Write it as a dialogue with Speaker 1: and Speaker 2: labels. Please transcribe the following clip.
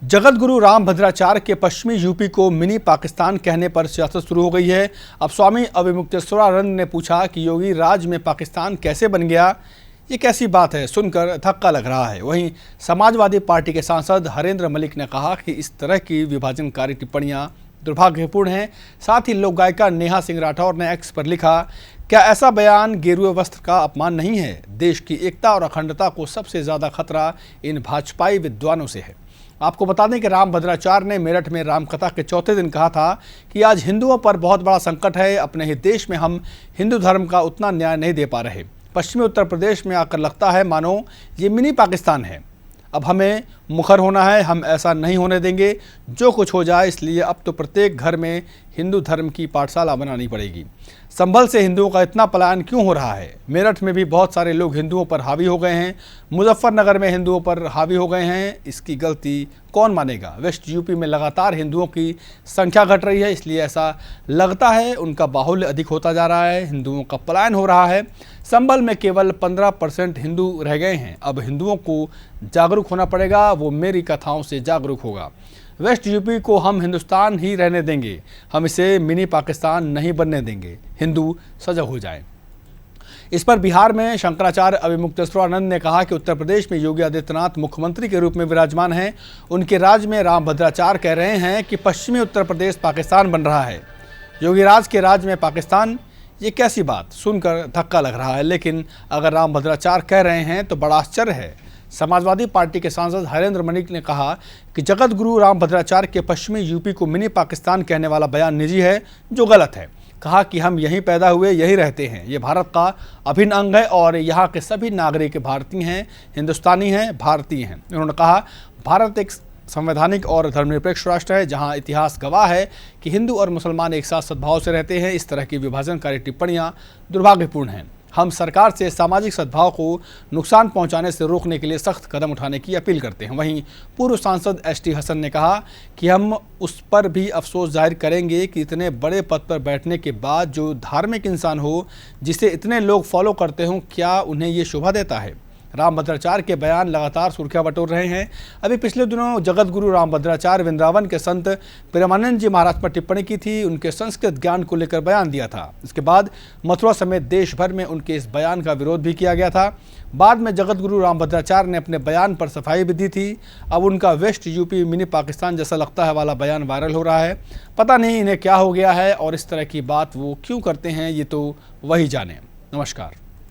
Speaker 1: जगत गुरु राम भद्राचार्य के पश्चिमी यूपी को मिनी पाकिस्तान कहने पर सियासत शुरू हो गई है। अब स्वामी अविमुक्तेश्वरानंद ने पूछा कि योगी राज में पाकिस्तान कैसे बन गया, ये कैसी बात है, सुनकर धक्का लग रहा है। वहीं समाजवादी पार्टी के सांसद हरेंद्र मलिक ने कहा कि इस तरह की विभाजनकारी टिप्पणियां दुर्भाग्यपूर्ण हैं। साथ ही लोक गायिका नेहा सिंह राठौर ने एक्स पर लिखा, क्या ऐसा बयान गेरुए वस्त्र का अपमान नहीं है? देश की एकता और अखंडता को सबसे ज़्यादा खतरा इन भाजपाई विद्वानों से है। आपको बता दें कि राम भद्राचार्य ने मेरठ में रामकथा के चौथे दिन कहा था कि आज हिंदुओं पर बहुत बड़ा संकट है। अपने ही देश में हम हिंदू धर्म का उतना न्याय नहीं दे पा रहे। पश्चिमी उत्तर प्रदेश में आकर लगता है मानो ये मिनी पाकिस्तान है। अब हमें मुखर होना है, हम ऐसा नहीं होने देंगे जो कुछ हो जाए। इसलिए अब तो प्रत्येक घर में हिंदू धर्म की पाठशाला बनानी पड़ेगी। संभल से हिंदुओं का इतना पलायन क्यों हो रहा है? मेरठ में भी बहुत सारे लोग हिंदुओं पर हावी हो गए हैं। मुजफ्फरनगर में हिंदुओं पर हावी हो गए हैं। इसकी गलती कौन मानेगा? वेस्ट यूपी में लगातार हिंदुओं की संख्या घट रही है, इसलिए ऐसा लगता है उनका बाहुल्य अधिक होता जा रहा है, हिंदुओं का पलायन हो रहा है। संभल में केवल 15% हिंदू रह गए हैं। अब हिंदुओं को जागरूक होना पड़ेगा, वो मेरी कथाओं से जागरूक होगा। वेस्ट यूपी को हम हिंदुस्तान ही रहने देंगे, हम इसे मिनी पाकिस्तान नहीं बनने देंगे। हिंदू सजग हो जाएं। इस पर बिहार में शंकराचार्य अविमुक्तेश्वरानंद ने कहा कि उत्तर प्रदेश में योगी आदित्यनाथ मुख्यमंत्री के रूप में विराजमान हैं। उनके राज में राम भद्राचार्य कह रहे हैं कि पश्चिमी उत्तर प्रदेश पाकिस्तान बन रहा है। योगी राज के राज में पाकिस्तान, ये कैसी बात? सुनकर धक्का लग रहा है। लेकिन अगर राम भद्राचार्य कह रहे हैं तो बड़ा आश्चर्य है। समाजवादी पार्टी के सांसद हरेंद्र मलिक ने कहा कि जगत गुरु राम भद्राचार्य के पश्चिमी यूपी को मिनी पाकिस्तान कहने वाला बयान निजी है, जो गलत है। कहा कि हम यहीं पैदा हुए, यहीं रहते हैं, ये भारत का अभिन्न अंग है और यहाँ के सभी नागरिक भारतीय हैं, हिंदुस्तानी हैं, भारतीय हैं। उन्होंने कहा, भारत एक संवैधानिक और धर्मनिरपेक्ष राष्ट्र है, जहाँ इतिहास गवाह है कि हिंदू और मुसलमान एक साथ सद्भाव से रहते हैं। इस तरह की विभाजनकारी टिप्पणियाँ दुर्भाग्यपूर्ण हैं। हम सरकार से सामाजिक सद्भाव को नुकसान पहुंचाने से रोकने के लिए सख्त कदम उठाने की अपील करते हैं। वहीं पूर्व सांसद एसटी हसन ने कहा कि हम उस पर भी अफसोस जाहिर करेंगे कि इतने बड़े पद पर बैठने के बाद जो धार्मिक इंसान हो, जिसे इतने लोग फॉलो करते हों, क्या उन्हें ये शोभा देता है? राम भद्राचार्य के बयान लगातार सुर्खियां बटोर रहे हैं। अभी पिछले दिनों जगत गुरु राम भद्राचार्य वृंदावन के संत प्रेमानंद जी महाराज पर टिप्पणी की थी, उनके संस्कृत ज्ञान को लेकर बयान दिया था। इसके बाद मथुरा समेत देश भर में उनके इस बयान का विरोध भी किया गया था। बाद में जगत गुरु राम भद्राचार्य ने अपने बयान पर सफाई भी दी थी। अब उनका वेस्ट यूपी मिनी पाकिस्तान जैसा लगता है वाला बयान वायरल हो रहा है। पता नहीं इन्हें क्या हो गया है और इस तरह की बात वो क्यों करते हैं, ये तो वही जाने। नमस्कार।